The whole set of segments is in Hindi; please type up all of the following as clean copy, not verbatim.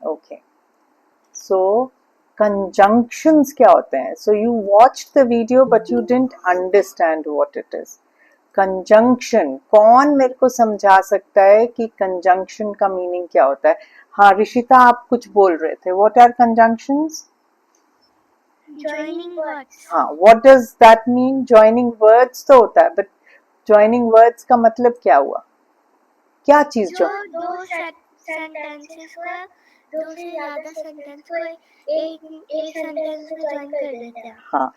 Okay. So conjunctions क्या होते हैं? So you watched the video but you didn't understand what it is. Conjunction, कौन मेरे को समझा सकता है कि conjunction का मीनिंग क्या होता है? हाँ ऋषिता, आप कुछ बोल रहे थे. What are conjunctions? Joining words. हाँ, what does that mean? Joining words तो होता है, but joining words का मतलब क्या हुआ? क्या चीज जो दो सेंटेंसेस को, दो से ज्यादा सेंटेंस को एक सेंटेंस में ज्वाइन कर देते हैं. हाँ,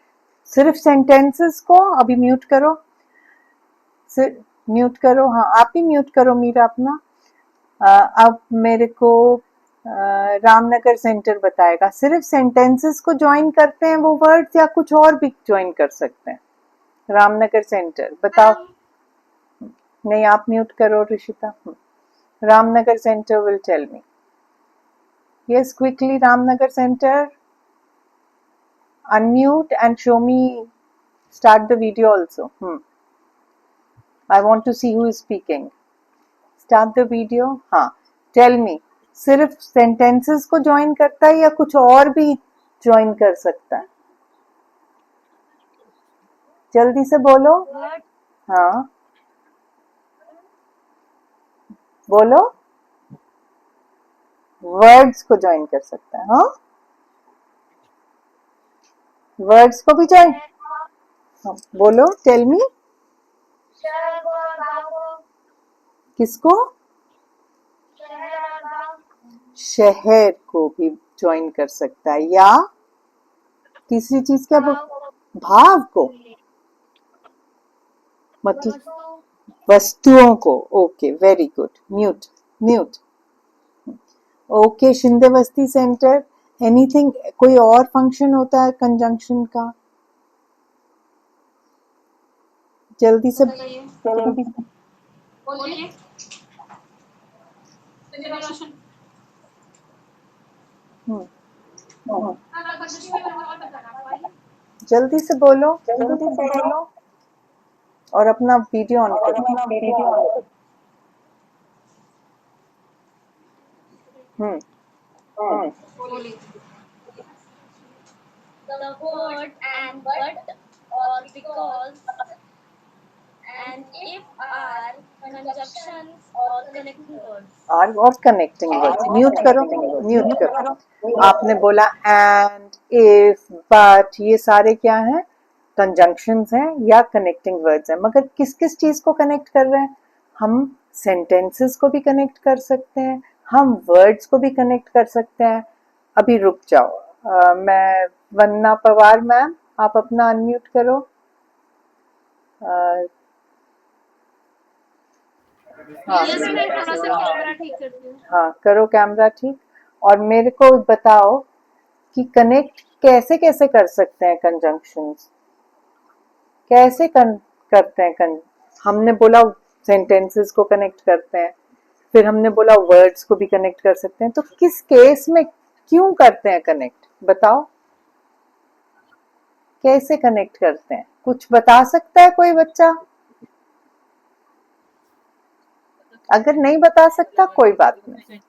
सिर्फ सेंटेंसेस को. अभी म्यूट करो, म्यूट करो. हाँ, आप ही म्यूट करो मीरा अपना. अब मेरे को रामनगर सेंटर बताएगा. सिर्फ सेंटेंसेस को ज्वाइन करते हैं वो वर्ड्स, या कुछ और भी ज्वाइन कर सकते हैं? रामनगर सेंटर बताओ. नहीं, आप म्यूट करो Rishita. Ramnagar centre will tell me. Yes, quickly, Ramnagar Center. Unmute and show me. Start the video also. I want to see who is speaking. Start the video. हाँ, tell me. सिर्फ sentences को join करता है या कुछ और भी join कर सकता है? जल्दी से बोलो. हाँ, बोलो. वर्ड्स को ज्वाइन कर सकता है. हाँ, वर्ड्स को भी ज्वाइन. हाँ, बोलो. Tell me. किसको? शहर को भी ज्वाइन कर सकता है. या तीसरी चीज क्या? भाव को, मतलब वस्तुओं को. Okay, very good. Mute mute. Okay, Shinde बस्ती सेंटर. एनीथिंग, कोई और फंक्शन होता है कंजंक्शन का? जल्दी से जल्दी से बोलो. और अपना वीडियो ऑन करो. The word and but or because and if are conjunctions or connecting words. और कनेक्टिंग वर्ड्स. म्यूट करो, म्यूट करो. आपने बोला एंड, इफ, बट, ये सारे क्या हैं? कंजंक्शंस हैं या कनेक्टिंग वर्ड्स हैं. मगर किस किस चीज को कनेक्ट कर रहे हैं? हम सेंटेंसेस को भी कनेक्ट कर सकते हैं, हम वर्ड्स को भी कनेक्ट कर सकते हैं. अभी रुक जाओ. मैं वंदना पवार मैम, आप अपना अनम्यूट करो. हाँ, करो कैमरा ठीक. और मेरे को बताओ कि कनेक्ट कैसे कैसे कर सकते हैं कंजंक्शंस. कैसे करते हैं? हमने बोला सेंटेंसेस को कनेक्ट करते हैं, फिर हमने बोला वर्ड्स को भी कनेक्ट कर सकते हैं. तो किस केस में क्यों करते हैं कनेक्ट? बताओ, कैसे कनेक्ट करते हैं? कुछ बता सकता है कोई बच्चा? अगर नहीं बता सकता कोई बात नहीं,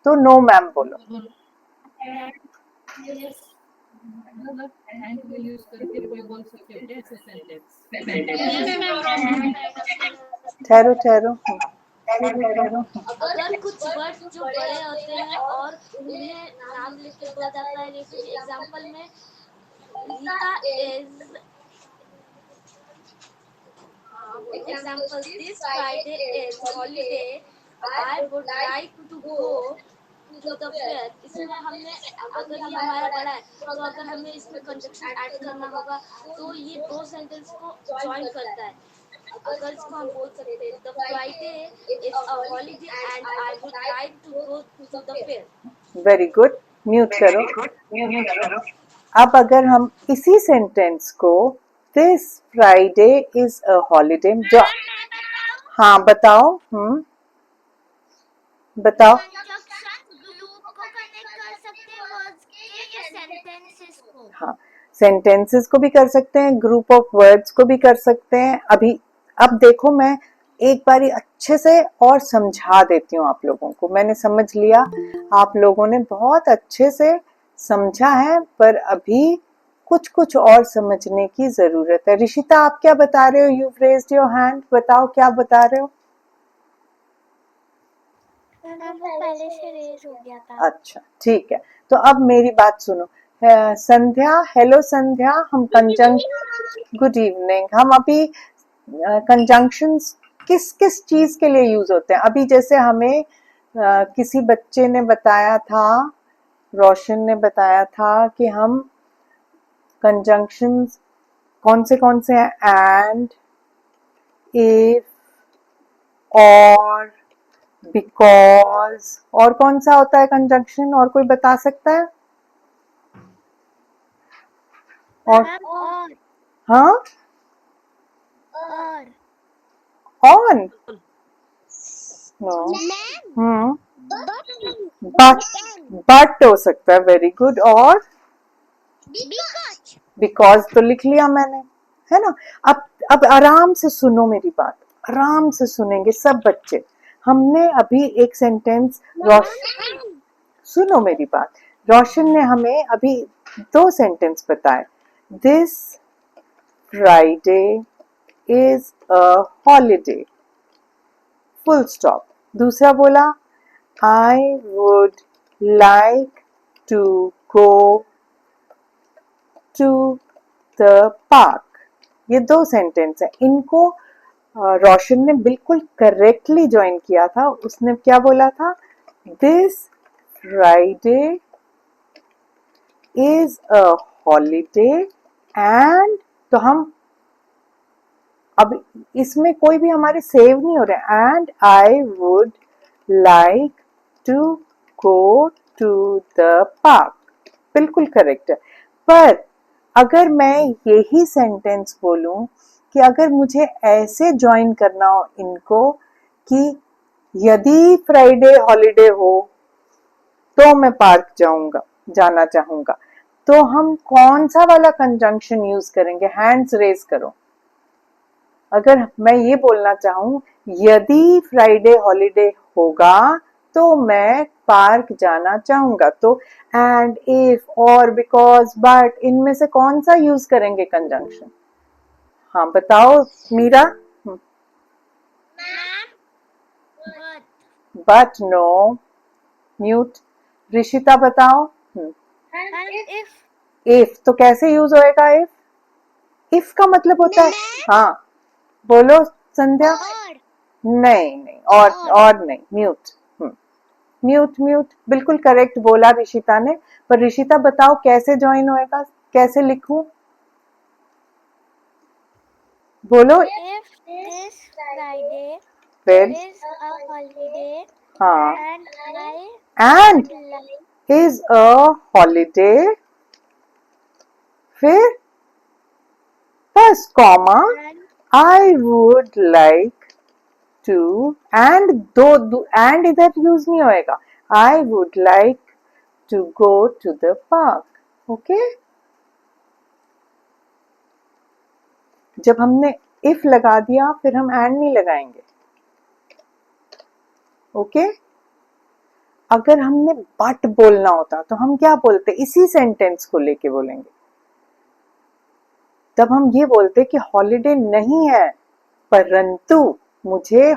तो नो मैम बोलो. ठहरो ठहरो. अगर कुछ वर्ड्स जो बड़े होते हैं और उन्हें नाम लिख के बोला जाता है, जैसे एग्जांपल में Rita is example, this Friday is holiday, I would like to go to the fair. इसमें हमने, अगर ये हमारा बड़ा है तो अगर हमें इसमें कंजंक्शन ऐड करना होगा तो ये दो सेंटेंस को ज्वाइन करता है. अगर इसको हम बोल सकते हैं the Friday is a holiday and I would like to go to the fair. Very good. Mute करो. अब अगर हम इसी सेंटेंस को this Friday is a holiday, जो हाँ बताओ. बताओ. हाँ, सेंटेंसेस को भी कर सकते हैं, ग्रुप ऑफ वर्ड्स को भी कर सकते हैं. अभी अब देखो, मैं एक बारी अच्छे से और समझा देती हूँ आप लोगों को. मैंने समझ लिया. आप लोगों ने बहुत अच्छे से समझा है, पर अभी कुछ कुछ और समझने की जरूरत है। ऋषिता, आप क्या बता रहे हो? यू रेज्ड योर हैंड, बताओ क्या बता रहे हो? वो पहले से रेज हो गया था। अच्छा, ठीक है। तो अब मेरी बात सुनो। संध्या, हेलो संध्या, हम गुड इवनिंग। हम अभी कंजंक्शंस किस किस चीज के लिए यूज होते हैं? अभी जैसे हमें किसी बच्चे ने बताया था, रोशन ने बताया था कि हम कंजंक्शंस कौन से हैं? एंड, इफ, और, बिकॉज, और कौन सा होता है कंजंक्शन? और कोई बता सकता है? और और हाँ, और ऑन, नो, बट, बट हो सकता है। Very good. और बिकॉज तो लिख लिया मैंने, है ना? अब आराम से सुनो मेरी बात, आराम से सुनेंगे सब बच्चे। हमने अभी एक सेंटेंस, सुनो मेरी बात, रोशन ने हमें अभी 2 सेंटेंस बताए। This Friday is a holiday, full stop. दूसरा बोला, I would like to go to the park. ये 2 सेंटेंस है। इनको रोशन ने बिल्कुल करेक्टली ज्वाइन किया था। उसने क्या बोला था? This Friday is a holiday and, तो हम अब इसमें कोई भी हमारे सेव नहीं हो रहे। And I would like to go to the park, बिल्कुल करेक्ट है। पर अगर मैं यही सेंटेंस बोलूं कि अगर मुझे ऐसे ज्वाइन करना हो इनको कि यदि फ्राइडे हॉलीडे हो तो मैं पार्क जाना चाहूंगा, तो हम कौन सा वाला कंजंक्शन यूज करेंगे? हैंड्स रेज करो। अगर मैं ये बोलना चाहूं यदि फ्राइडे हॉलीडे होगा तो मैं पार्क जाना चाहूंगा, तो and, if, or, because, but, इनमें से कौन सा यूज करेंगे कंजंक्शन? हाँ बताओ Meera. But, no, mute. Rishita बताओ। इफ तो कैसे यूज होएगा? इफ का मतलब होता है, हाँ बोलो संध्या। नहीं नहीं, और नहीं, म्यूट। म्यूट म्यूट, बिल्कुल करेक्ट बोला ऋषिता ने। पर ऋषिता बताओ कैसे ज्वाइन होएगा, कैसे लिखूं? बोलो। If this Friday फिर is a holiday हाँ, and I and would like is a holiday, फिर first comma, and I would like to, and दो एंड इधर यूज नहीं होएगा। I would like to go to the park. Okay, जब हमने इफ लगा दिया फिर हम एंड नहीं लगाएंगे। ओके, अगर हमने बट बोलना होता तो हम क्या बोलते? इसी सेंटेंस को लेके बोलेंगे। तब हम ये बोलते कि हॉलीडे नहीं है परंतु मुझे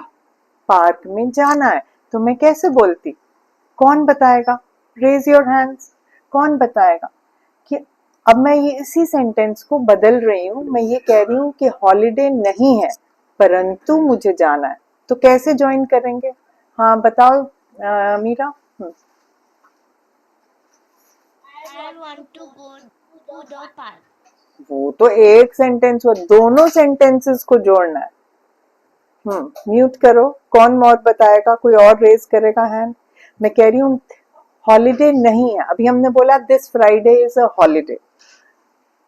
पार्क में जाना है। तो मैं कैसे बोलती? कौन बताएगा? Raise your hands. कौन बताएगा कि अब मैं ये इसी सेंटेंस को बदल रही हूं, मैं ये कह रही हूं कि हॉलीडे नहीं है परंतु मुझे जाना है। तो कैसे ज्वाइन करेंगे? हाँ बताओ Meera. I want to go to the park. वो तो एक सेंटेंस हुआ, दोनों सेंटेंसेस को जोड़ना है। म्यूट करो। कौन और बताएगा? कोई और रेज करेगा हैंड? मैं कह रही हूँ हॉलीडे नहीं है, अभी हमने बोला this Friday is a holiday.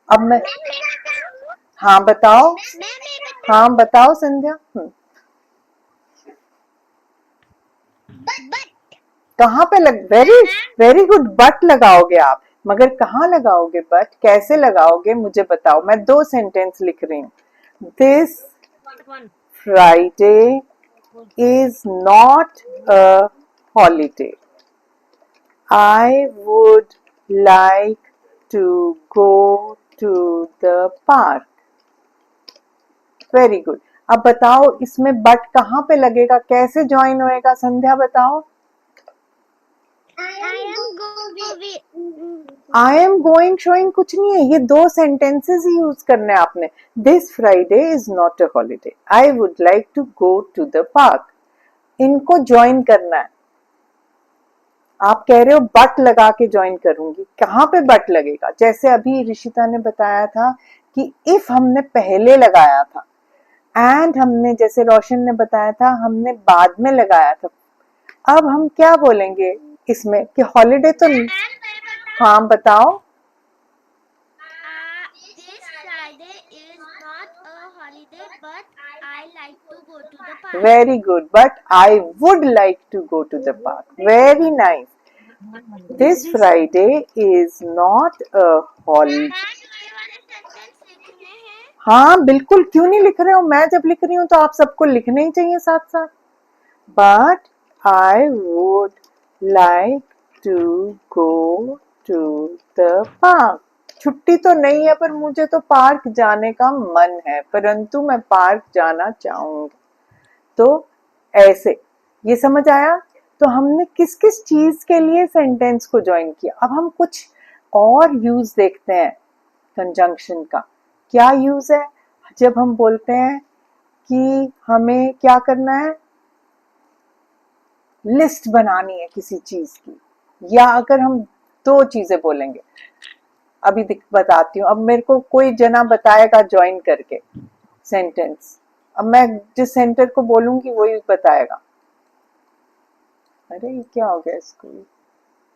अब मैं, हाँ बताओ, हाँ बताओ संध्या। कहाँ पे लग, वेरी वेरी गुड, बट लगाओगे आप, मगर कहाँ लगाओगे बट? कैसे लगाओगे मुझे बताओ। मैं 2 सेंटेंस लिख रही हूँ। This Friday is not a holiday, I would like to go to the park. Very good. अब बताओ इसमें बट कहाँ पे लगेगा, कैसे ज्वाइन होएगा? संध्या बताओ. आई एम गोइंग शोइंग कुछ नहीं है, ये दो सेंटेंसेस ही यूज करने हैं आपने. This Friday is not a holiday. I would like to go to the park. इनको ज्वाइन करना है. आप कह रहे हो बट लगा के ज्वाइन करूंगी, कहाँ पे बट लगेगा? जैसे अभी ऋषिता ने बताया था कि इफ हमने पहले लगाया था, एंड हमने, जैसे रोशन ने बताया था, हमने बाद में लगाया था. अब हम क्या बोलेंगे इसमें कि हॉलीडे तो. हाँ बताओ. This Friday is not a holiday, but I like to go to the park. Very good. But I would like to go to the park. Very nice. This Friday is not a holiday. हाँ बिल्कुल, क्यों नहीं लिख रहे हो? मैं जब लिख रही हूँ तो आप सबको लिखने ही चाहिए साथ साथ. But I would like to go to the park. छुट्टी तो नहीं है पर मुझे तो पार्क जाने का मन है, परंतु मैं पार्क जाना चाहूंगी. तो ऐसे, ये समझ आया? तो हमने किस किस चीज के लिए सेंटेंस को ज्वाइन किया. अब हम कुछ और यूज देखते हैं कंजंक्शन का. क्या यूज है? जब हम बोलते हैं कि हमें क्या करना है, लिस्ट बनानी है किसी चीज की, या अगर हम दो चीजें बोलेंगे. अभी बताती हूँ. अब मेरे को कोई जना बताएगा ज्वाइन करके सेंटेंस. अब मैं जिस सेंटर को बोलूंगी वही बताएगा. अरे ये क्या हो गया, इसको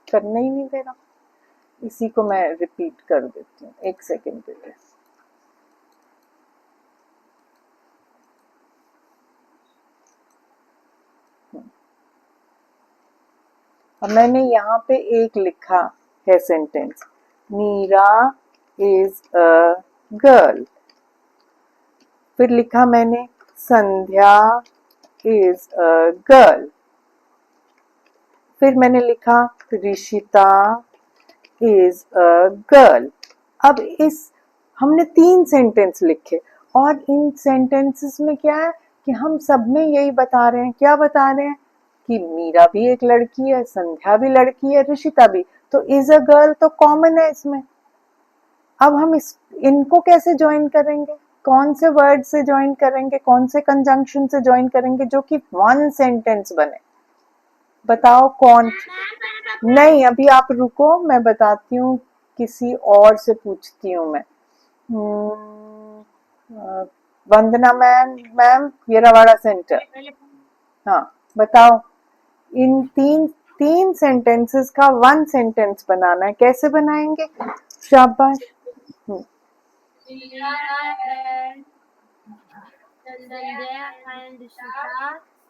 करना ही नहीं दे रहा. इसी को मैं रिपीट कर देती हूँ, एक सेकेंड के लिए. अब मैंने यहाँ पे एक लिखा है sentence, Meera is a girl. फिर लिखा मैंने संध्या इज अ गर्ल. फिर मैंने लिखा ऋषिता इज अ गर्ल. अब इस हमने 3 सेंटेंस लिखे, और इन सेंटेंसेस में क्या है कि हम सब में यही बता रहे हैं. क्या बता रहे हैं? कि मीरा भी एक लड़की है, संध्या भी लड़की है, ऋषिता भी. तो इज अ गर्ल तो कॉमन है इसमें. अब हम इनको कैसे ज्वाइन करेंगे? कौन से वर्ड से ज्वाइन करेंगे, कौन से कंजंक्शन से ज्वाइन करेंगे जो कि वन सेंटेंस बने? बताओ कौन. नहीं, अभी आप रुको, मैं बताती हूँ. किसी और से पूछती हूँ मैं. वंदना मैम ये रवाड़ा सेंटर. हाँ बताओ. इन तीन सेंटेंसेस का वन सेंटेंस बनाना है. कैसे बनाएंगे? शाबाश.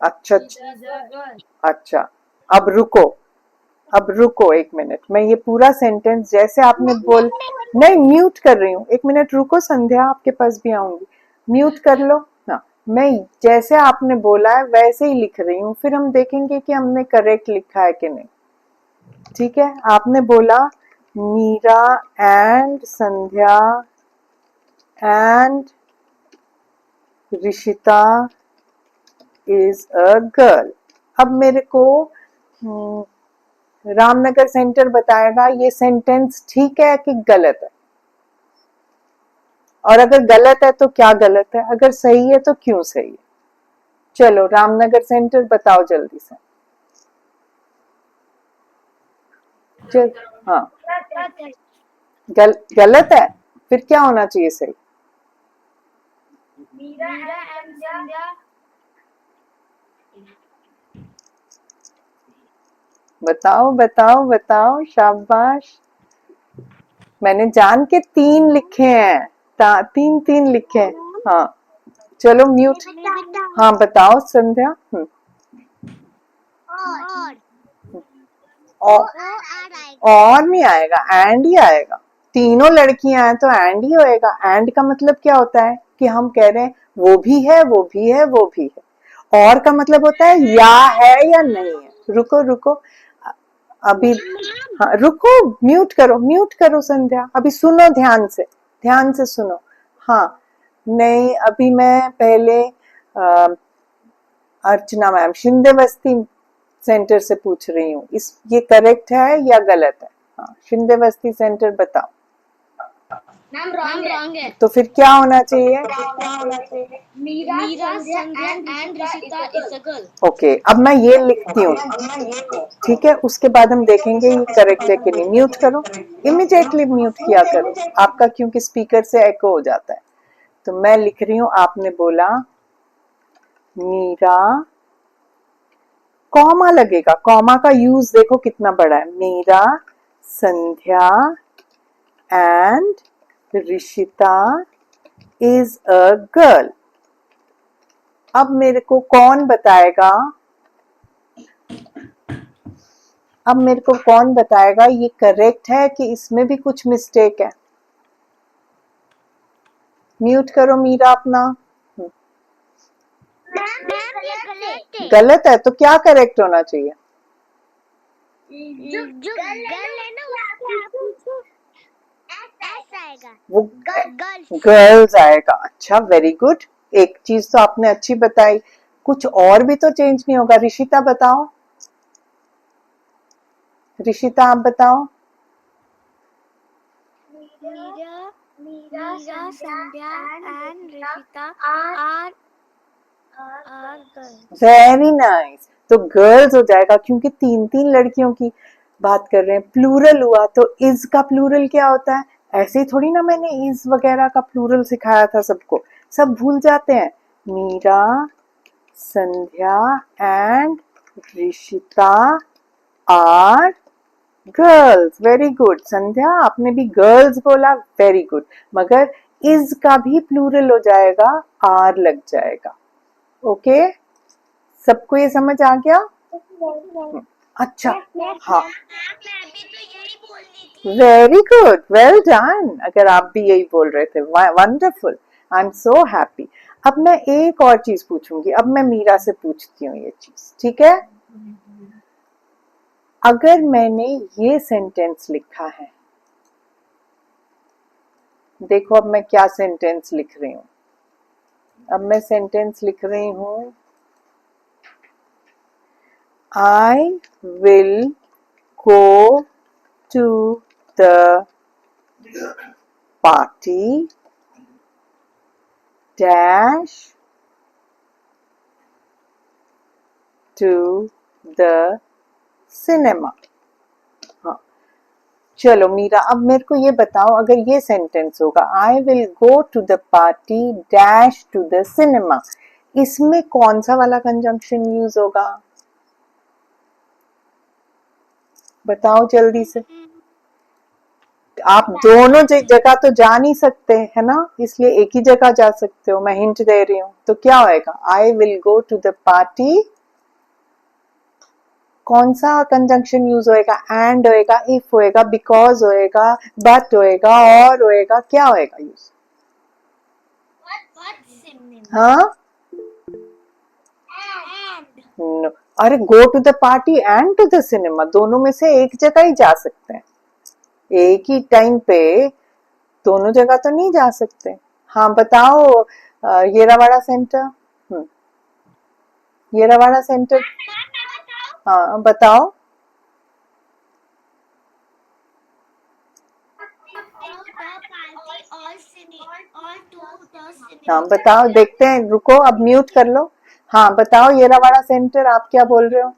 अच्छा अच्छा. अब रुको 1 मिनट. मैं ये पूरा सेंटेंस जैसे आपने बोल. नहीं, म्यूट कर रही हूँ. 1 मिनट रुको संध्या, आपके पास भी आऊंगी. म्यूट कर लो. हाँ, मैं जैसे आपने बोला है वैसे ही लिख रही हूँ. फिर हम देखेंगे कि हमने करेक्ट लिखा है कि नहीं. ठीक है? आपने बोला Meera and Sandhya and Rishita is a girl. अब मेरे को रामनगर सेंटर बताएगा ये सेंटेंस ठीक है कि गलत है, और अगर गलत है तो क्या गलत है, अगर सही है तो क्यों सही है. चलो रामनगर सेंटर बताओ जल्दी से. चल. हाँ गलत है. फिर क्या होना चाहिए सही? मीरा एंड संध्या. बताओ बताओ बताओ. शाबाश. मैंने जान के 3 लिखे हैं. 3 लिखे हैं. हाँ चलो म्यूट. हाँ बताओ संध्या. और नहीं आएगा, एंड ही आएगा. तीनों लड़कियां हैं तो एंड ही होएगा. एंड का मतलब क्या होता है कि हम कह रहे हैं वो भी है, वो भी है, वो भी है. और का मतलब होता है या है या नहीं है. रुको अभी हाँ रुको, म्यूट करो संध्या, अभी सुनो ध्यान से सुनो। हाँ नहीं, अभी मैं पहले अर्चना मैम शिंदे बस्ती सेंटर से पूछ रही हूँ, इस ये करेक्ट है या गलत है? हाँ शिंदे बस्ती सेंटर बताओ। मैम रॉन्ग है। तो फिर क्या होना चाहिए? Meera, Sandhya and Rishita is a girl. Okay, अब मैं ये लिखती हूँ, ठीक है, उसके बाद हम देखेंगे ये करेक्ट है कि नहीं। म्यूट करो, इमिडिएटली म्यूट किया करो, आपका क्योंकि स्पीकर से एको हो जाता है। तो मैं लिख रही हूँ, आपने बोला मीरा, कॉमा लगेगा, कॉमा का यूज देखो कितना बड़ा है। Meera, Sandhya and Rishita is a girl. अब मेरे को कौन बताएगा, ये करेक्ट है कि इसमें भी कुछ मिस्टेक है? म्यूट करो मीरा अपना। गलत है तो क्या करेक्ट होना चाहिए? जो गर्ल है ना उसको एस आएगा, वो गर्ल्स। गर्ल्स आएगा। अच्छा, वेरी गुड, एक चीज तो आपने अच्छी बताई, कुछ और भी तो चेंज नहीं होगा। ऋषिता बताओ, ऋषिता आप बताओ। Meera, Sandhya and Rishita are girls. Very nice, तो गर्ल्स हो जाएगा क्योंकि तीन तीन लड़कियों की बात कर रहे हैं, प्लूरल हुआ। तो इज का प्लूरल क्या होता है? ऐसे ही थोड़ी ना मैंने इज वगैरह का प्लूरल सिखाया था सबको, सब भूल जाते हैं। Meera, Sandhya and Rishita are girls. Very good Sandhya, आपने भी गर्ल्स बोला, वेरी गुड। मगर इज का भी प्लूरल हो जाएगा, आर लग जाएगा। ओके, सबको ये समझ आ गया? अच्छा, हाँ, वेरी गुड, वेल डन। अगर आप भी यही बोल रहे थे, wonderful, I am so happy. अब मैं एक और चीज पूछूंगी, अब मैं मीरा से पूछती हूँ ये चीज, ठीक है? अगर मैंने ये सेंटेंस लिखा है, देखो अब मैं क्या सेंटेंस लिख रही हूं। अब मैं सेंटेंस लिख रही हूं, I will go to the party dash to the cinema। हाँ चलो मीरा, अब मेरे को ये बताओ, अगर ये सेंटेंस होगा I will go to the party dash to the cinema, इसमें कौन सा वाला कंजंक्शन यूज होगा? बताओ जल्दी से। आप दोनों जगह तो जा नहीं सकते है ना, इसलिए एक ही जगह जा सकते हो, मैं हिंट दे रही हूँ। तो क्या होएगा? I will go to the party, कौन सा कंजंक्शन यूज होएगा? एंड होएगा, इफ होएगा, बिकॉज होएगा, बट होएगा, और होएगा, क्या होएगा यूज? हाँ no. अरे go to the party and to the cinema, दोनों में से एक जगह ही जा सकते हैं, एक ही टाइम पे दोनों जगह तो नहीं जा सकते। हाँ बताओ, येरावाड़ा सेंटर, येरावाड़ा सेंटर, हाँ बताओ। हाँ बताओ, देखते हैं, रुको अब म्यूट कर लो। हाँ बताओ येरावाड़ा सेंटर, आप क्या बोल रहे हो?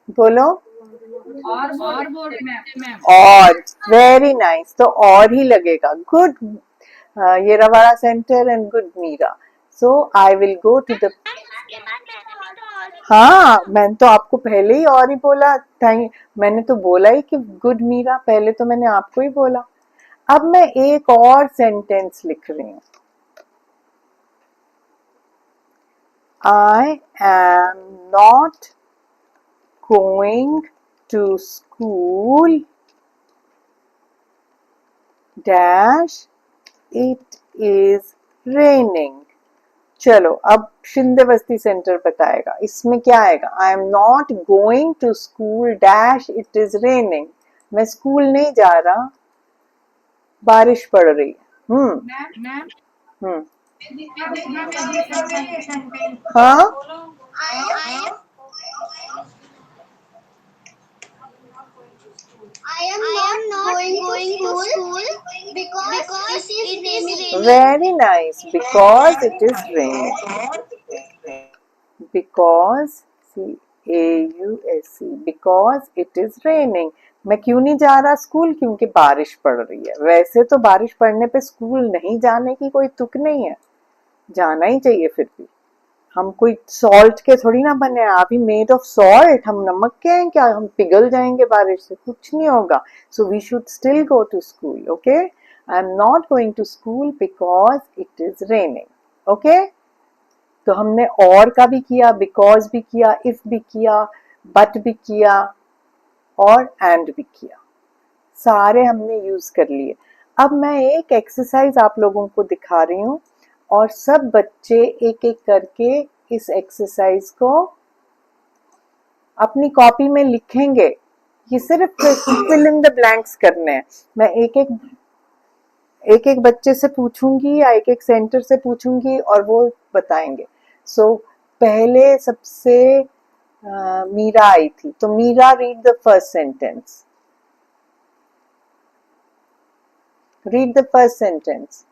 बोलो। और बोल मैम। और, वेरी नाइस, तो और ही लगेगा। Good Yerawada centre and good Meera. So I will go to the, हाँ मैंने तो आपको पहले ही और ही बोला, मैंने तो बोला ही कि गुड मीरा, पहले तो मैंने आपको ही बोला। अब मैं एक और सेंटेंस लिख रही हूं, I am not going to school dash it is raining। चलो अब शिंदेवस्ती सेंटर बताएगा, इसमें क्या आएगा? I am not going to school dash it is raining. मैं स्कूल नहीं जा रहा, बारिश पड़ रही है। मैम हम्म मैम ये सेंटेंस हाँ I am not going to school because it is raining. Very nice, because it is raining. Because CAUSE, because it is raining. मैं क्यों नहीं जा रहा स्कूल? क्योंकि बारिश पड़ रही है। वैसे तो बारिश पड़ने पे स्कूल नहीं जाने की कोई तुक नहीं है, जाना ही चाहिए। फिर भी हम कोई सॉल्ट के थोड़ी ना बने हैं, अभी मेड ऑफ सॉल्ट। हम नमक के हैं क्या? हम पिघल जाएंगे बारिश से? कुछ नहीं होगा। So we should still go to school. Okay, I am not going to school because it is raining. Okay, तो हमने और का भी किया, बिकॉज भी किया, इफ भी किया, बट भी किया और एंड भी किया। सारे हमने यूज कर लिए। अब मैं एक एक्सरसाइज आप लोगों को दिखा रही हूँ और सब बच्चे एक एक करके इस एक्सरसाइज को अपनी कॉपी में लिखेंगे। ये सिर्फ फिल इन द ब्लैंक्स करने हैं। मैं एक एक बच्चे से पूछूंगी या एक एक सेंटर से पूछूंगी और वो बताएंगे। सो पहले सबसे मीरा आई थी, तो Meera read the first sentence. Read the first sentence.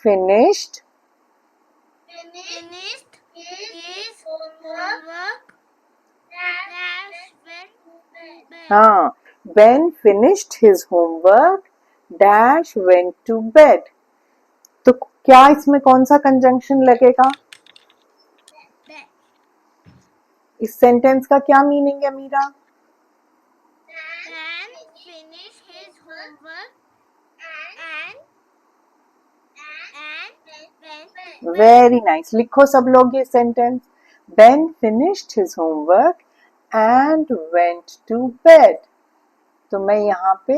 Finished his homework हाँ, when finished his homework dash went to bed। तो क्या इसमें कौन सा कंजंक्शन लगेगा? इस सेंटेंस का क्या मीनिंग है Meera? finish his homework and very nice, लिखो सब लोग ये sentence. Ben finished his homework and went to bed। तो मैं यहाँ पे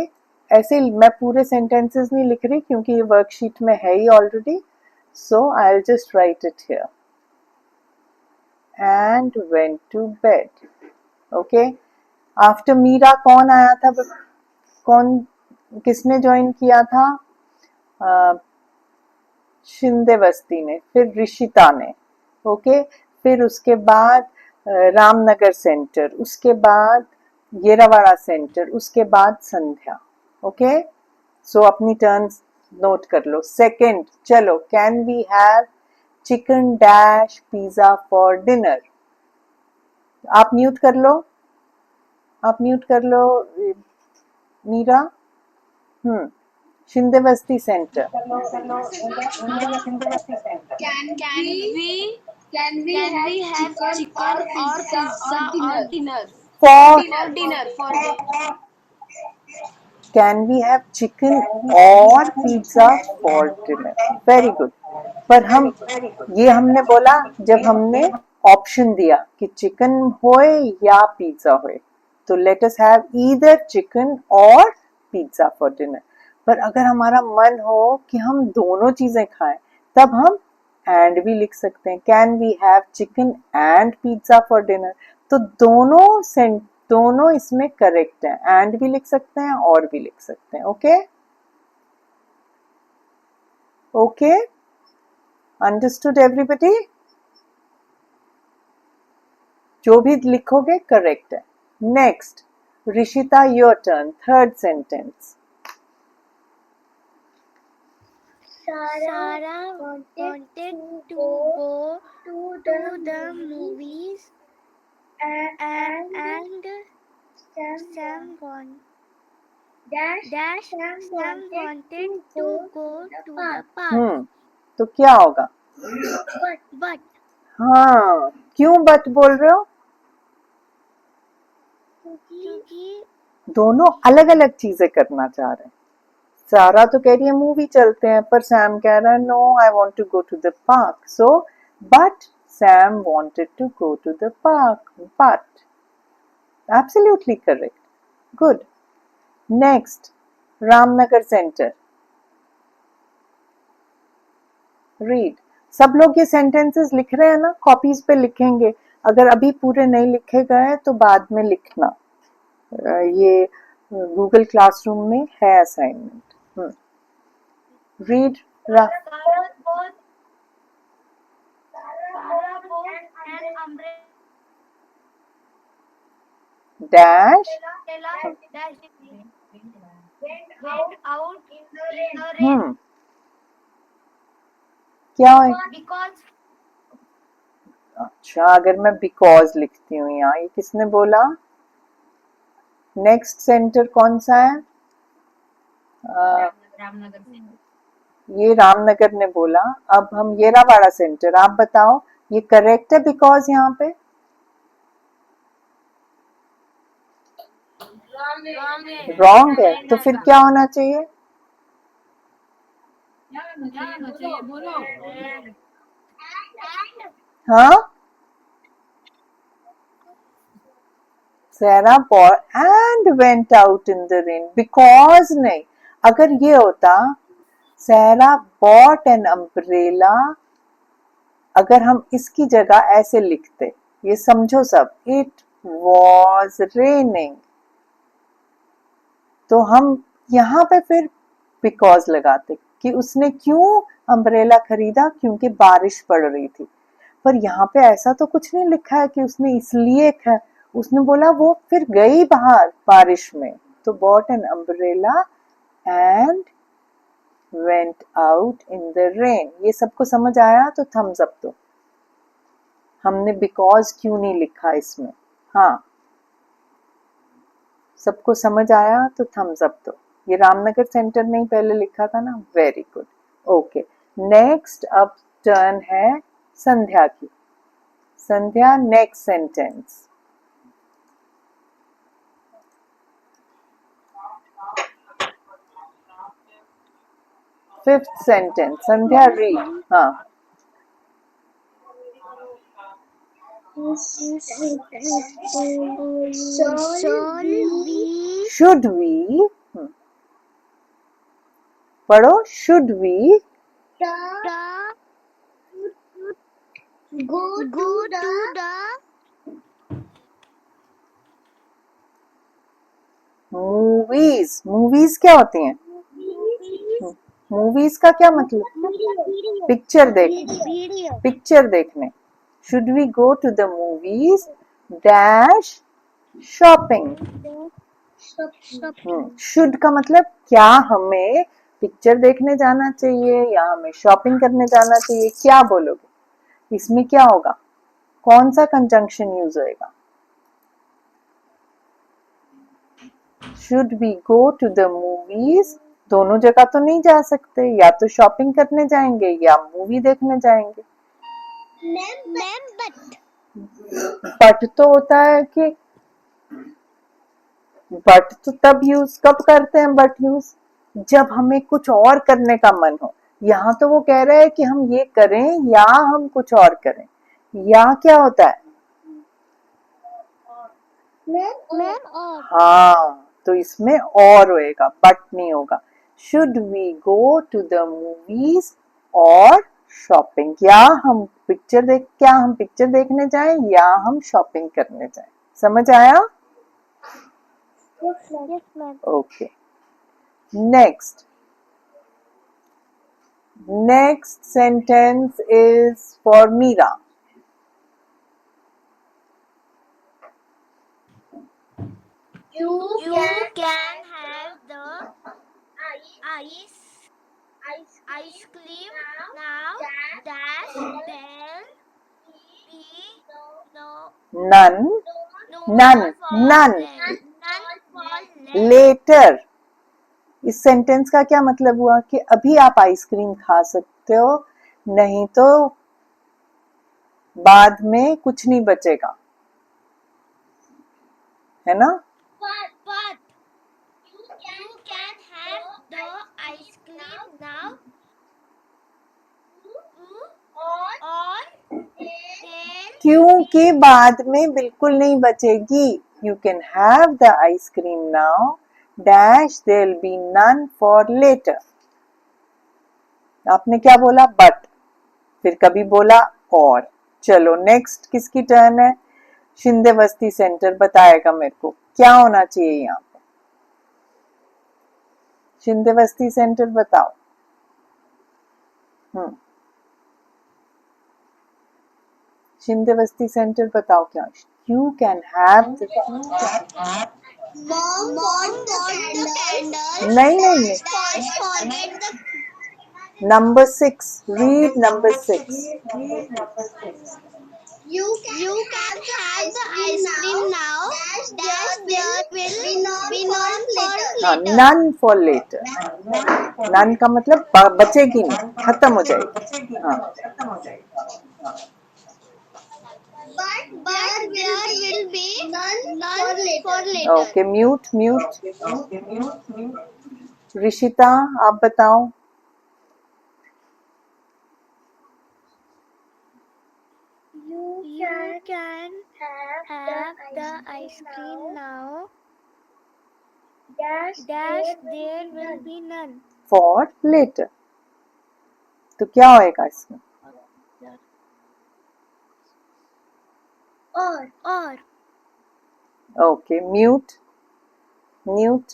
ऐसे मैं पूरे सेंटेंसेस नहीं लिख रही क्योंकि ये वर्कशीट में है ही already. So I will just write it here, and went to bed। Okay, after Meera कौन आया था? कौन, किसने ज्वाइन किया था? शिंदेवस्ती ने, फिर ऋषिता ने। ओके, फिर उसके बाद रामनगर सेंटर, उसके बाद येरावाड़ा सेंटर, उसके बाद संध्या। ओके, सो अपनी टर्न्स नोट कर लो। सेकंड, चलो, can we have chicken dash pizza for dinner? आप म्यूट कर लो, आप म्यूट कर लो Meera. Shindevasti centre. can we have chicken or pizza or dinner For dinner for can we have chicken or pizza for dinner? Very good। पर हम ये हमने बोला जब हमने ऑप्शन दिया कि चिकन होए या पिज्जा होए, तो let us have either chicken और पिज्जा फॉर डिनर। पर अगर हमारा मन हो कि हम दोनों चीजें खाएं, तब हम एंड भी लिख सकते हैं। Can we have chicken and pizza for dinner? तो दोनों इसमें करेक्ट है। एंड भी लिख सकते हैं और भी लिख सकते हैं। Okay okay, understood everybody? जो भी लिखोगे करेक्ट है। Next, Rishita, your turn, third sentence. Sarah wanted to go to the movies and Sam wanted to go to the park. तो क्या होगा? But हाँ, क्यों बट बोल रहे हो? क्योंकि दोनों अलग अलग चीजें करना चाह रहे हैं। सारा तो कह रही है मूवी चलते हैं, पर सैम कह रहा है no, I want to go to the park. So but Sam wanted to go to the park. But absolutely correct, good. Next, Ramnagar centre. Read. सब लोग ये सेंटेंसेस लिख रहे हैं ना, कॉपीज पे लिखेंगे। अगर अभी पूरे नहीं लिखे गए तो बाद में लिखना। ये गूगल क्लासरूम में है assignment. Read. Sarah bought an umbrella dash dash went out in the rain क्या है? because अच्छा, अगर मैं बिकॉज लिखती हूँ यहाँ, ये किसने बोला? नेक्स्ट सेंटर कौन सा है? ये रामनगर ने बोला। अब हम येरावाड़ा सेंटर, आप बताओ ये करेक्ट है बिकॉज यहाँ पे? रॉन्ग है, तो फिर क्या होना चाहिए? बोलो। हाँ, Sarah bought and went out in the rain. Because नहीं, अगर ये होता Sarah bought an umbrella, अगर हम इसकी जगह ऐसे लिखते, ये समझो सब, it was raining, तो हम यहाँ पे फिर because लगाते कि उसने क्यों अम्ब्रेला खरीदा, क्योंकि बारिश पड़ रही थी। पर यहाँ पे ऐसा तो कुछ नहीं लिखा है कि उसने इसलिए उसने बोला वो फिर गई बाहर बारिश में, तो bought an umbrella and went out in the rain। ये सबको समझ आया तो thumbs up दो। हमने because क्यों नहीं लिखा इसमें? हाँ, सबको समझ आया तो thumbs up दो। ये रामनगर सेंटर नहीं पहले लिखा था ना? Very good. ओके, नेक्स्ट अब टर्न है संध्या की। Sandhya, next sentence. Fifth sentence, Sandhya read. हाँ, शुड वी, पढ़ो, should we go to the movies. Movies क्या होती हैं? मूवीज का क्या मतलब? पिक्चर देखने, पिक्चर देखने। Should we go to the movies dash shopping. Should का मतलब क्या हमें पिक्चर देखने जाना चाहिए या हमें शॉपिंग करने जाना चाहिए, क्या बोलोगे? इसमें क्या होगा? कौन सा कंजंक्शन यूज होएगा? Should we go to the movies, दोनों जगह तो नहीं जा सकते, या तो शॉपिंग करने जाएंगे या मूवी देखने जाएंगे। बट तो होता है कि बट तो तब यूज कब करते हैं? बट यूज जब हमें कुछ और करने का मन हो। यहाँ तो वो कह रहे हैं कि हम ये करें या हम कुछ और करें, या क्या होता है? हाँ, तो इसमें और होएगा, बट नहीं होगा। Should we go to the movies or shopping, क्या हम पिक्चर देखने जाएं या हम शॉपिंग करने जाएं? समझ आया? Okay, next sentence is for Meera. You can have the ice cream now dash there be none for later। इस सेंटेंस का क्या मतलब हुआ कि अभी आप आइसक्रीम खा सकते हो, नहीं तो बाद में कुछ नहीं बचेगा, है ना? But you can have the ice cream now or क्योंकि बाद में बिल्कुल नहीं बचेगी। You can have the ice cream now dash there will be none for later. आपने क्या बोला? बट, फिर कभी बोला और। चलो नेक्स्ट किसकी टर्न है? शिंदे बस्ती सेंटर बताएगा मेरे को क्या होना चाहिए यहाँ पे। शिंदे बस्ती सेंटर बताओ। शिंदे बस्ती सेंटर बताओ क्या? You can have Mom bought the candle. नहीं, Dash forget the number 6, read number 6। You can have the ice cream now. Dash there will be none for हाँ, later. None for later. नन का मतलब बचेगी नहीं, खत्म हो जाएगी। हाँ, But there will be none for later. Okay, mute mute. Rishita आप बताओ। You can have the ice cream now. Dash there will be none. For later, तो क्या होएगा इसमें? और ओके, म्यूट म्यूट।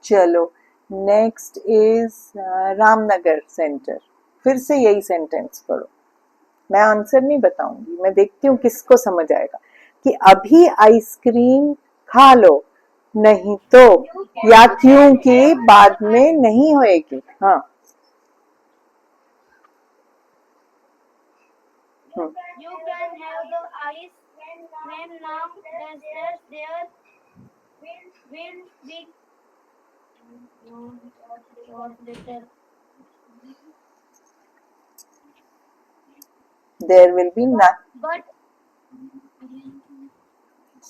चलो नेक्स्ट इज रामनगर सेंटर। फिर से यही सेंटेंस पढ़ो। मैं आंसर नहीं बताऊंगी, मैं देखती हूँ किसको समझ आएगा। कि अभी आइसक्रीम खा लो, नहीं तो, या क्योंकि बाद में नहीं होएगी। हाँ, You can have the ice cream now. Dash there will be later. There will be none. But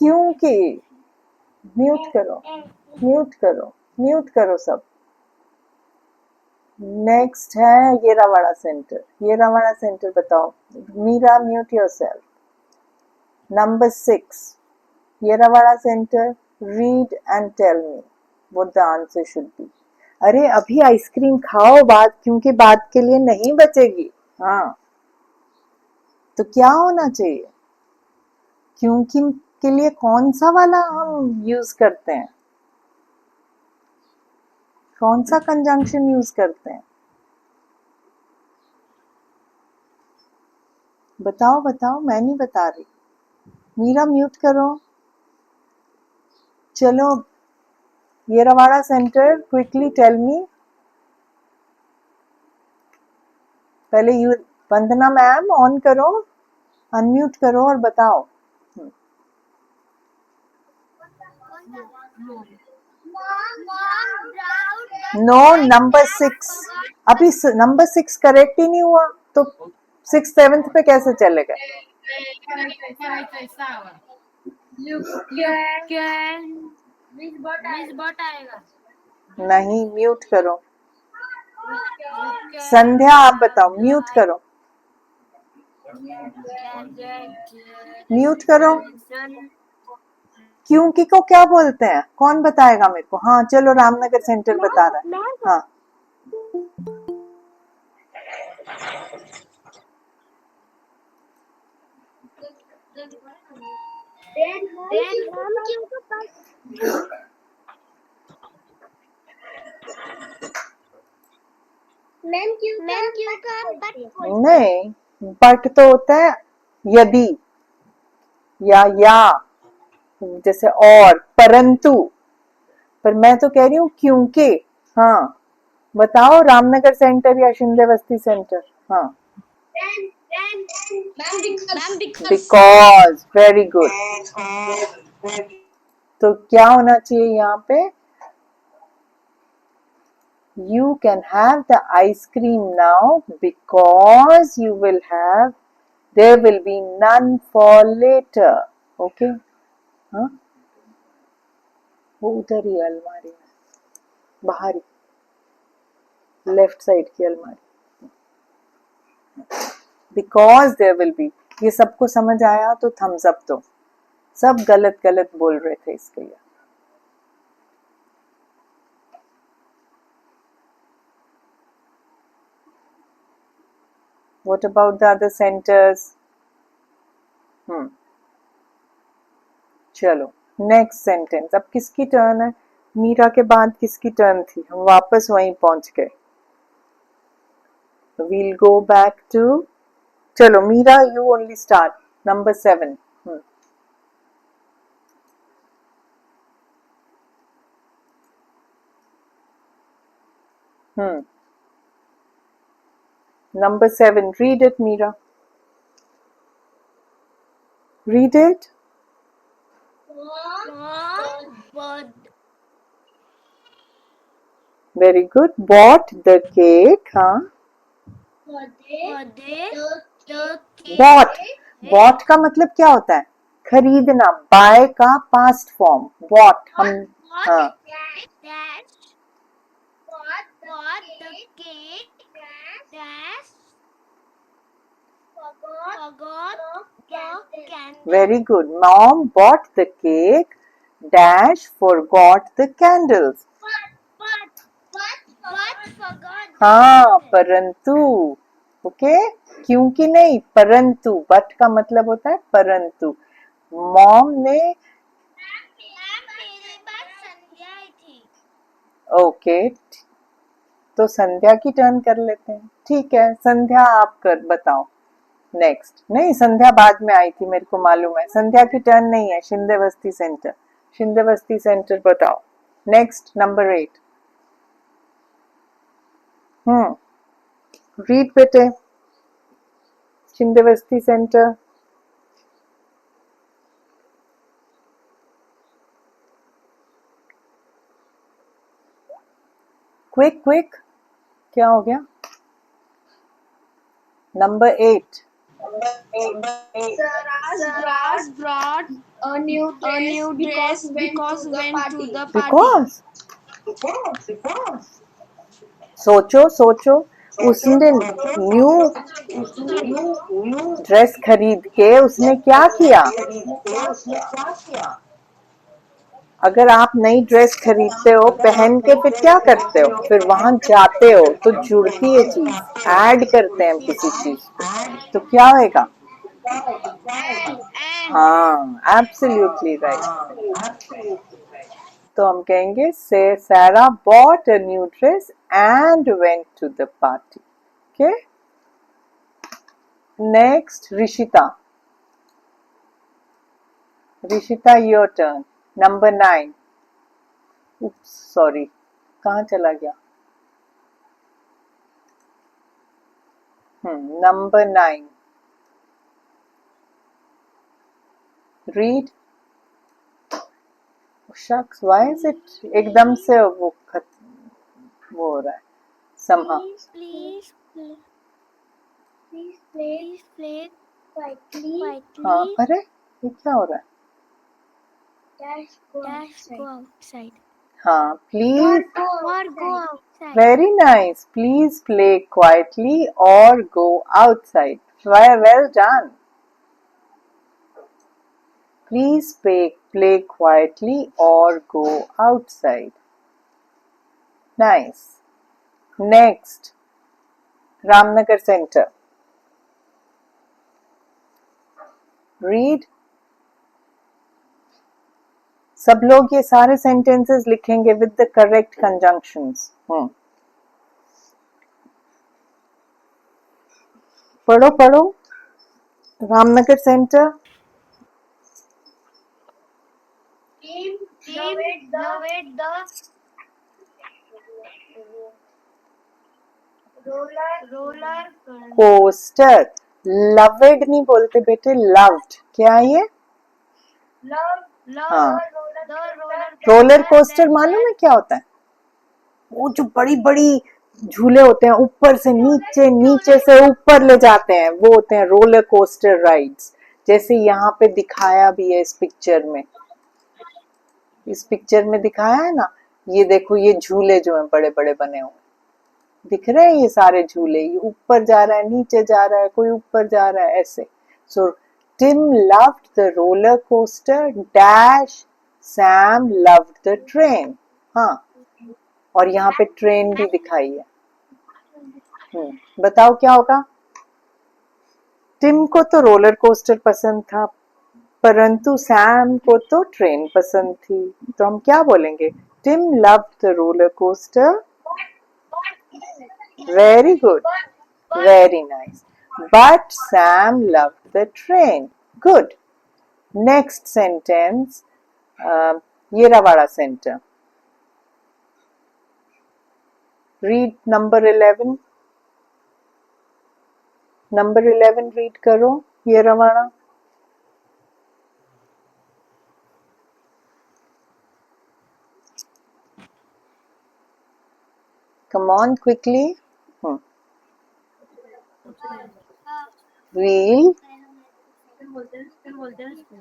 क्योंकि, म्यूट करो म्यूट करो म्यूट करो सब। नेक्स्ट है येरावाड़ा सेंटर। येरावाड़ा सेंटर बताओ। Meera mute yourself. Number 6, Yerawada centre, read and tell me what the answer should be. अरे अभी आइसक्रीम खाओ, बाद क्योंकि बाद के लिए नहीं बचेगी। हाँ, तो क्या होना चाहिए? क्योंकि के लिए कौन सा वाला हम यूज करते हैं? कौन सा कंजंक्शन यूज करते हैं? बताओ बताओ, मैं नहीं बता रही। मीरा म्यूट करो। चलो Yerawada centre, quickly tell me. पहले यू वंदना मैम ऑन करो, अनम्यूट करो और बताओ। No, number 6। अभी नंबर 6 करेक्ट ही नहीं हुआ, तो 6th 7th पे कैसे चलेगा? बट आएगा। नहीं, म्यूट करो। संध्या आप बताओ, म्यूट करो म्यूट करो। क्योंकि को क्या बोलते हैं? कौन बताएगा मेरे को? हाँ चलो, रामनगर सेंटर बता रहा है। हाँ, नहीं, बट तो होता है यदि या जैसे और, परंतु। पर मैं तो कह रही हूँ क्योंकि। हाँ बताओ, रामनगर सेंटर या शिंदे बस्ती सेंटर? हाँ, बिकॉज। Very good. तो क्या होना चाहिए यहाँ पे? You can have the ice cream now because there will be none for later. Okay? हाँ, वो उधर ही अलमारी है, बाहर ही, लेफ्ट साइड की अलमारी। Because there will be, ये सबको समझ आया तो थम्स अप दो। सब गलत गलत बोल रहे थे इसके लिए। What about the other centers? चलो नेक्स्ट सेंटेंस। अब किसकी टर्न है? मीरा के बाद किसकी टर्न थी? हम वापस वहीं पहुंच गए। We'll go back to, चलो Meera you only start, number 7. Number 7, read it Meera. Read it. Very good. Bought the cake, हाँ. Bought. Bought का मतलब क्या होता है? खरीदना. Buy का past form. Bought. हम हाँ. Bought the cake. Dash. Forgot the candle. Very good. Mom bought the cake. Dash forgot the candles. But forgot. हाँ, परंतु. ओके, क्योंकि नहीं, परंतु. बट का मतलब होता है परंतु. मॉम ने मेरे पास संध्या आई थी. ओके, तो संध्या की टर्न कर लेते हैं. ठीक है, संध्या आप कर बताओ नेक्स्ट. नहीं, संध्या बाद में आई थी, मेरे को मालूम है. संध्या की टर्न नहीं है. शिंदे बस्ती सेंटर. शिंदे बस्ती सेंटर बताओ. Next number 8. रीड बेटे. शिंदे बस्ती सेंटर. Quick quick. क्या हो गया? Number 8. Saras brought a new dress because went to the party. Because सोचो उसने न्यू ड्रेस खरीद के उसने क्या किया? अगर आप नई ड्रेस खरीदते हो, पहन के फिर क्या करते हो? फिर वहां जाते हो तो जुड़ती है चीज, ऐड करते हैं हम किसी चीज को, तो क्या होगा? हाँ, एब्सोल्युटली राइट. तो हम कहेंगे से Sara bought a new dress and went to the party. Okay, next Rishita. Rishita your turn. Number 9. Oops, sorry, कहाँ चला गया? नंबर 9. रीड. शख्स, व्हाई इज इट एकदम से वो हो रहा है somehow. Please play quietly. हाँ, अरे ये क्या हो रहा है? Dash go outside. हाँ, please. Or go outside. Very nice. Please play quietly or go outside. Well done. Please play quietly or go outside. Nice. Next, Ramnagar Center. Read. सब लोग ये सारे सेंटेंसेस लिखेंगे विद द करेक्ट कंजंक्शंस. पढ़ो. Ramnagar centre. Roller coaster. Loved नहीं बोलते बेटे, लव्ड. क्या है ये? हाँ, रोलर कोस्टर मालूम है क्या होता है? वो जो बड़ी बड़ी झूले होते हैं, ऊपर से नीचे, नीचे से ऊपर ले जाते हैं, वो होते हैं रोलर कोस्टर राइड्स. जैसे यहाँ पे दिखाया भी है इस पिक्चर में. इस पिक्चर में दिखाया है ना, ये देखो, ये झूले जो हैं बड़े बड़े बने हुए दिख रहे हैं. ये सारे झूले, ये ऊपर जा रहा है, नीचे जा रहा है, कोई ऊपर जा रहा है, ऐसे. सो Tim loved the roller coaster. Dash Sam loved the train. हाँ, और यहाँ पे ट्रेन भी दिखाई है. बताओ क्या होगा? टिम को तो रोलर कोस्टर पसंद था, परंतु सैम को तो ट्रेन पसंद थी। तो हम क्या बोलेंगे? Tim loved the roller coaster. Very good, very nice. But Sam loved the train. Good. Next sentence, ये रहा वाला sentence. Read number 11। Number 11 read करो, ये रवाना। Come on quickly. We'll फिर बोलते हैं इसको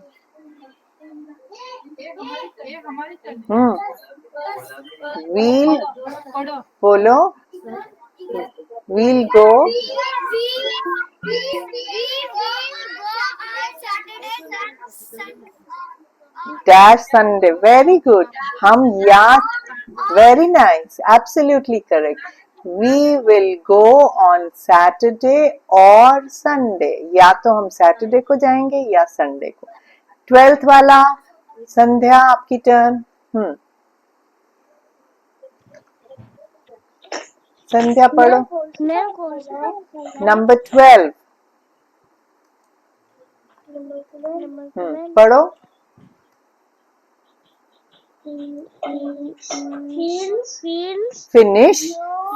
ये हमारी तरफ we'll पढ़ो बोलो। We'll go dash Sunday. Very good. हम याद, very nice, absolutely correct. We will go on Saturday or Sunday. या तो हम Saturday को जाएंगे या Sunday को। 12th वाला, संध्या आपकी टर्न। संध्या पढ़ो। नंबर 12 पढ़ो। फिनिश।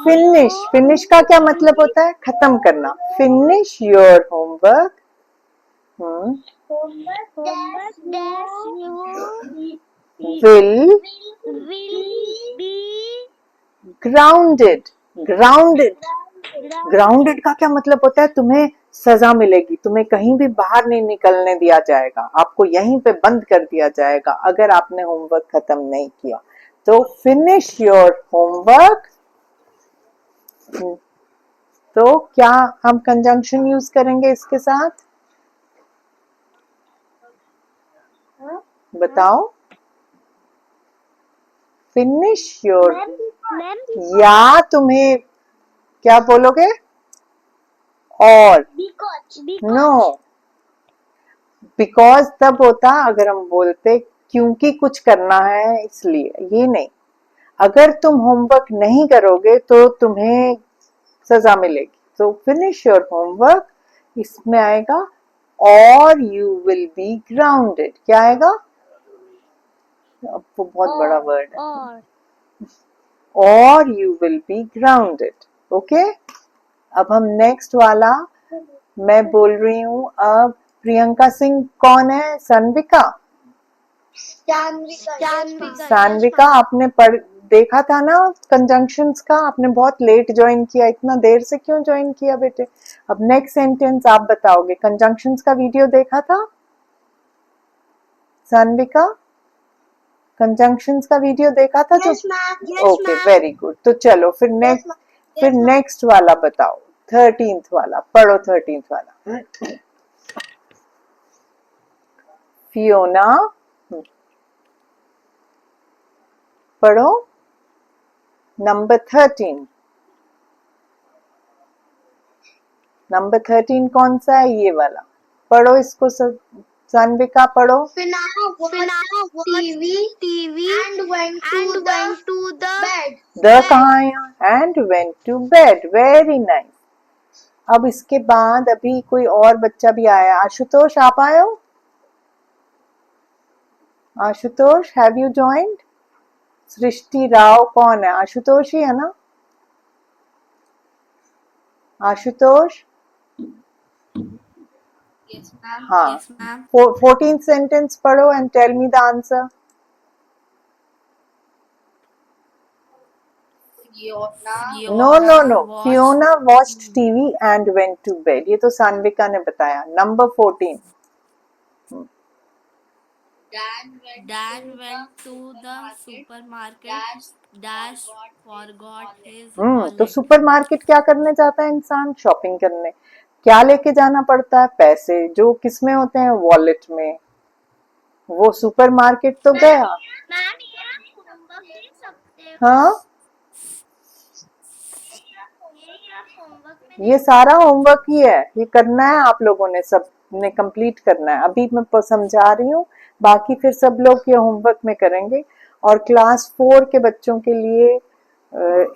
फिनिश, फिनिश का क्या मतलब होता है? खत्म करना। Finish your homework. Will grounded. Grounded, grounded का क्या मतलब होता है? तुम्हें सजा मिलेगी, तुम्हें कहीं भी बाहर नहीं निकलने दिया जाएगा, आपको यहीं पे बंद कर दिया जाएगा अगर आपने होमवर्क खत्म नहीं किया। तो फिनिश योर होमवर्क। तो क्या हम कंजंक्शन यूज करेंगे इसके साथ? बताओ। फिनिश योर, या तुम्हें क्या बोलोगे? और नो, बिकॉज तब होता अगर हम बोलते क्योंकि कुछ करना है इसलिए, ये नहीं। अगर तुम होमवर्क नहीं करोगे तो तुम्हें सजा मिलेगी। तो फिनिश योर होमवर्क, इसमें आएगा और यू विल बी ग्राउंडेड। क्या आएगा? अब वो बहुत बड़ा वर्ड है। और you will be grounded. Okay, अब हम नेक्स्ट वाला, मैं बोल रही हूँ अब। प्रियंका सिंह कौन है? सान्विका। सान्विका, आपने देखा था ना कंजंक्शंस का? आपने बहुत लेट ज्वाइन किया, इतना देर से क्यों ज्वाइन किया बेटे? अब नेक्स्ट सेंटेंस आप बताओगे। कंजंक्शंस का वीडियो देखा था सान्विका? कंजंक्शंस का वीडियो देखा था? Okay, very good. तो चलो फिर नेक्स्ट वाला बताओ। 13th वाला पढ़ो। 13th वाला। फियोना पढ़ो। नंबर 13। नंबर 13 कौन सा है? ये वाला पढ़ो इसको सब। सान्विका पढ़ो। TV and went to the bed. The कहाँ आया? And went to bed. Very nice. अब इसके बाद अभी कोई और बच्चा भी आया। आशुतोष, आप आए हो? Ashutosh, have you joined? Srishti Rao कौन है? आशुतोष ही है ना? आशुतोष। हाँ, 14th सेंटेंस पढ़ो and tell me the answer. No, Fiona watched TV and went to bed. ये तो सान्विका ने बताया। Number 14। Dan went to the supermarket. Dash forgot his तो wallet. सुपरमार्केट क्या करने जाता है इंसान? शॉपिंग करने। क्या लेके जाना पड़ता है? पैसे, जो किसमें होते हैं? वॉलेट में। वो सुपरमार्केट तो गया। हाँ, होमवर्क में ये सारा होमवर्क ही है, ये करना है आप लोगों ने, सब ने कंप्लीट करना है। अभी मैं समझा रही हूँ, बाकी फिर सब लोग ये होमवर्क में करेंगे। और क्लास 4 के बच्चों के लिए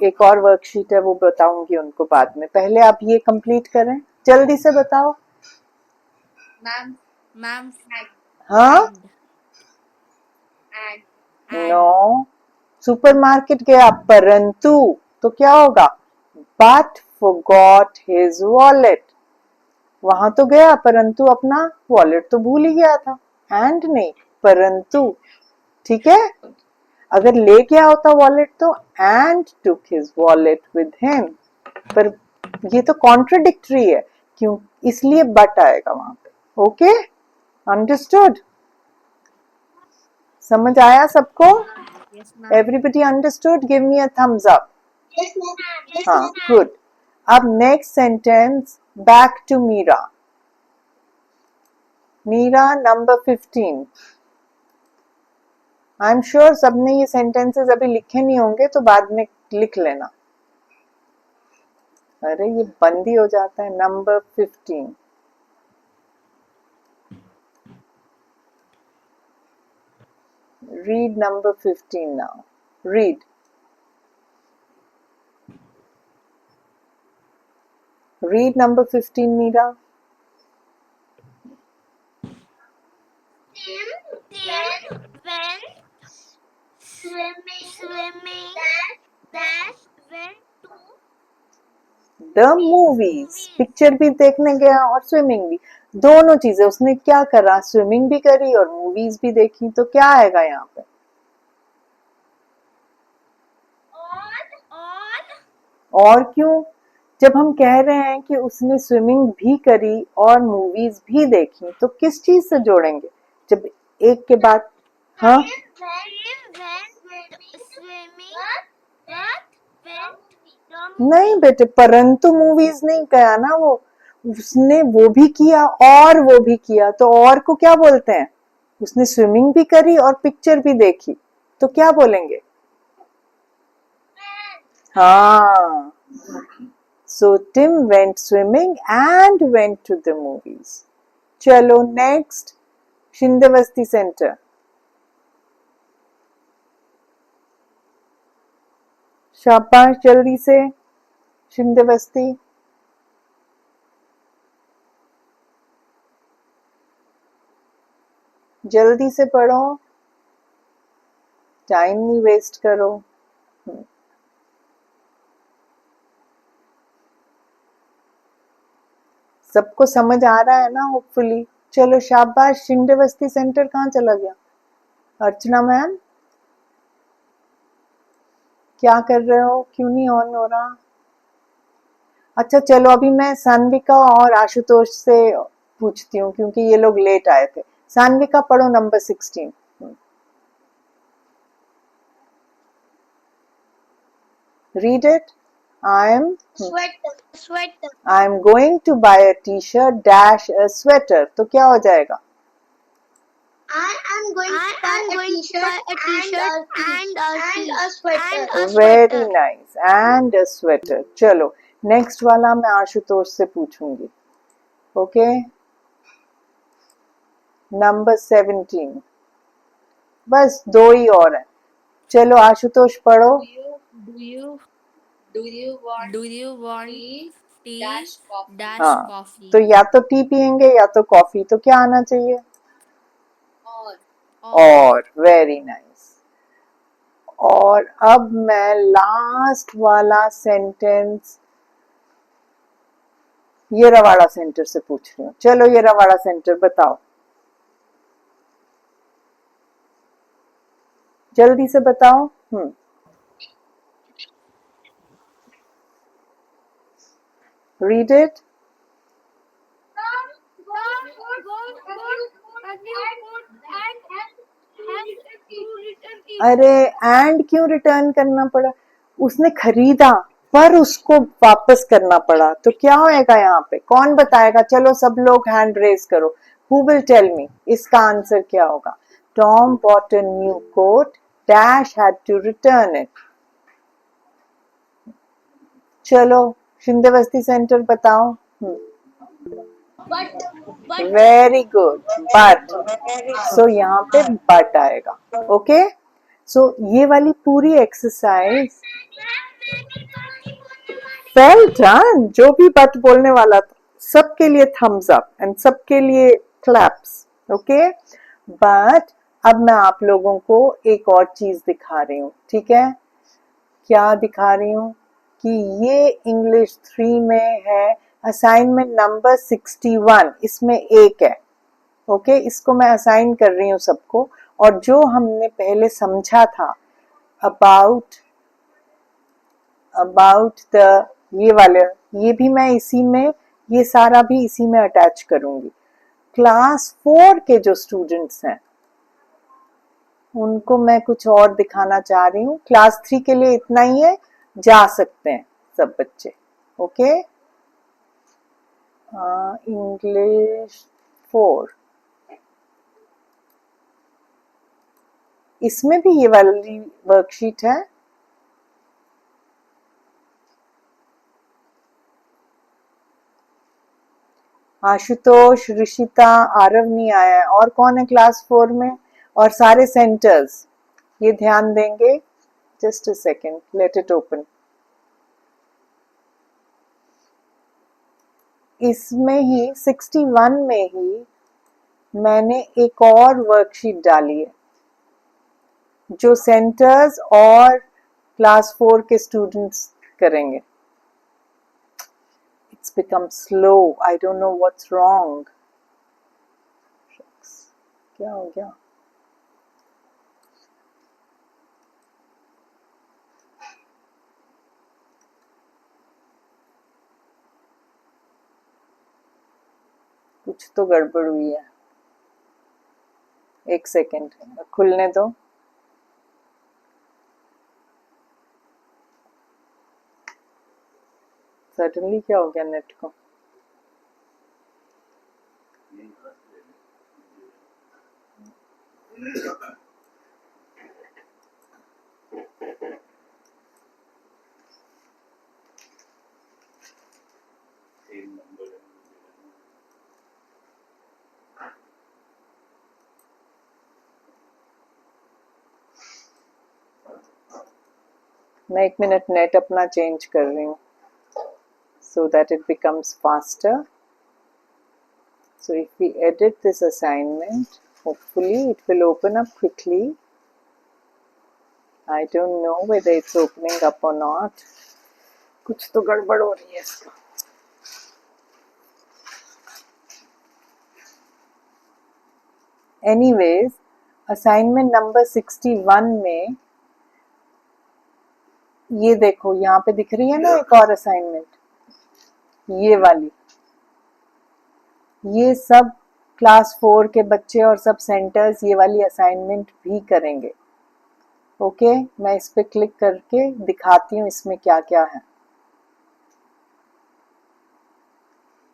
एक और वर्कशीट है, वो बताऊंगी उनको बाद में। पहले आप ये कंप्लीट करें, जल्दी से बताओ। मैम हाँ, नो, सुपरमार्केट गया परंतु, तो क्या होगा? But forgot his wallet। वहां तो गया परंतु अपना वॉलेट तो भूल ही गया था। एंड नहीं, परंतु, ठीक है। अगर ले गया होता वॉलेट तो and took his wallet with him, पर ये तो कॉन्ट्रडिक्टरी है, क्यों? इसलिए बट आएगा वहां पे। Okay, understood? समझ आया सबको? Yes ma'am everybody understood? Give me a thumbs up. हाँ, गुड। अब next sentence, back to Meera. Meera number 15। I am sure सबने ये सेंटेंसेस अभी लिखे नहीं होंगे, तो बाद में लिख लेना। अरे ये बंद ही हो जाता है। Number 15, read number 15 now. Read. Read number 15, Meera. Tim went swimming. Dash went to The movies. Picture भी देखने गया और स्विमिंग भी, दोनों चीजें उसने क्या करा? स्विमिंग भी करी और मूवीज भी देखी। तो क्या आएगा यहाँ पे? और क्यों? जब हम कह रहे हैं कि उसने स्विमिंग भी करी और मूवीज भी देखी, तो किस चीज से जोड़ेंगे जब एक के बाद? हाँ, नहीं बेटे, परंतु मूवीज नहीं कहा ना वो, उसने वो भी किया और वो भी किया, तो और को क्या बोलते हैं? उसने स्विमिंग भी करी और पिक्चर भी देखी, तो क्या बोलेंगे? हाँ, so Tim went swimming and went to the movies. चलो नेक्स्ट, शिंदेवस्ती सेंटर। शाबाश, जल्दी से शिंदेवस्ती। जल्दी से पढ़ो, टाइम नहीं वेस्ट करो। सबको समझ आ रहा है ना? होपफुली। चलो शाबाश। शिंदेवस्ती सेंटर कहाँ चला गया? अर्चना मैम, क्या कर रहे हो? क्यों नहीं ऑन हो रहा? अच्छा चलो, अभी मैं सान्विका और आशुतोष से पूछती हूँ, क्योंकि ये लोग लेट आए थे। सान्विका पढ़ो number 16। Read it. I am going to buy a T shirt dash a sweater, तो क्या हो जाएगा? I am going to buy a t-shirt and a sweater. Very nice, and a sweater. चलो नेक्स्ट वाला मैं आशुतोष से पूछूंगी। Okay, number 17। बस दो ही और हैं। चलो आशुतोष पढ़ो। Do you want tea dash हाँ, coffee तो या तो टी पियेंगे या तो कॉफी, तो क्या आना चाहिए? और वेरी नाइस। और अब मैं लास्ट वाला सेंटेंस ये रवाड़ा सेंटर से पूछ रही हूँ। चलो ये रवाड़ा सेंटर बताओ, जल्दी से बताओ। Read it. अरे एंड क्यों रिटर्न करना पड़ा? उसने खरीदा पर उसको वापस करना पड़ा, तो क्या होएगा यहाँ पे? कौन बताएगा? चलो सब लोग हैंड रेज करो। हु विल टेल मी इसका आंसर क्या होगा? Tom bought a new coat dash had to return it. चलो शिंदे सेंटर बताओ. but very good. But, so यहाँ पे बट आएगा. ओके, सो ये वाली पूरी एक्सरसाइज वेल डन. जो भी बट बोलने वाला था सबके लिए थम्स अप एंड सबके लिए क्लैप्स. ओके, बट अब मैं आप लोगों को एक और चीज दिखा रही हूँ. ठीक है, क्या दिखा रही हूँ कि ये इंग्लिश 3 में है असाइनमेंट नंबर 61. इसमें एक है. ओके, इसको मैं असाइन कर रही हूँ सबको. और जो हमने पहले समझा था अबाउट द ये वाले, ये भी मैं इसी में, ये सारा भी इसी में अटैच करूंगी. क्लास 4 के जो स्टूडेंट्स हैं उनको मैं कुछ और दिखाना चाह रही हूँ. क्लास 3 के लिए इतना ही है, जा सकते हैं सब बच्चे. ओके, इंग्लिश 4, इसमें भी ये वाली वर्कशीट है. आशुतोष, ऋषिता, आरव नहीं आया है. और कौन है क्लास 4 में? और सारे सेंटर्स ये ध्यान देंगे. Just a second, let it open. इसमें ही 61 में ही मैंने एक और वर्कशीट डाली है जो सेंटर्स और क्लास 4 के स्टूडेंट्स करेंगे. It's become slow. I don't know what's wrong. क्या हो गया? कुछ तो गड़बड़ हुई है. एक सेकेंड, खुलने दो. सडनली क्या हो गया नेट को? मैं 1 मिनट नेट अपना चेंज कर रही हूँ so that it becomes faster. So if we edit this assignment, hopefully it will open up quickly. I don't know whether it's opening up or not. कुछ तो गड़बड़ हो रही है इसका. Anyways, assignment number 61 में ये देखो, यहाँ पे दिख रही है ना एक और असाइनमेंट, ये वाली. ये सब क्लास 4 के बच्चे और सब सेंटर्स ये वाली असाइनमेंट भी करेंगे. ओके, मैं इस पे क्लिक करके दिखाती हूँ इसमें क्या क्या है.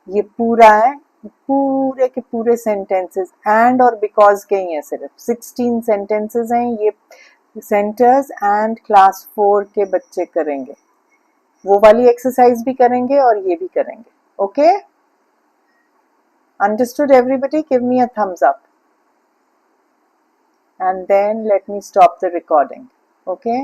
ये पूरा है, पूरे के पूरे सेंटेंसेस एंड और बिकॉज के ही हैं. सिर्फ 16 सेंटेंसेस हैं. ये सेंटर्स एंड क्लास 4 के बच्चे करेंगे. वो वाली एक्सरसाइज भी करेंगे और ये भी करेंगे. Okay, understood everybody? Give me a thumbs up and then let me stop the recording. Okay.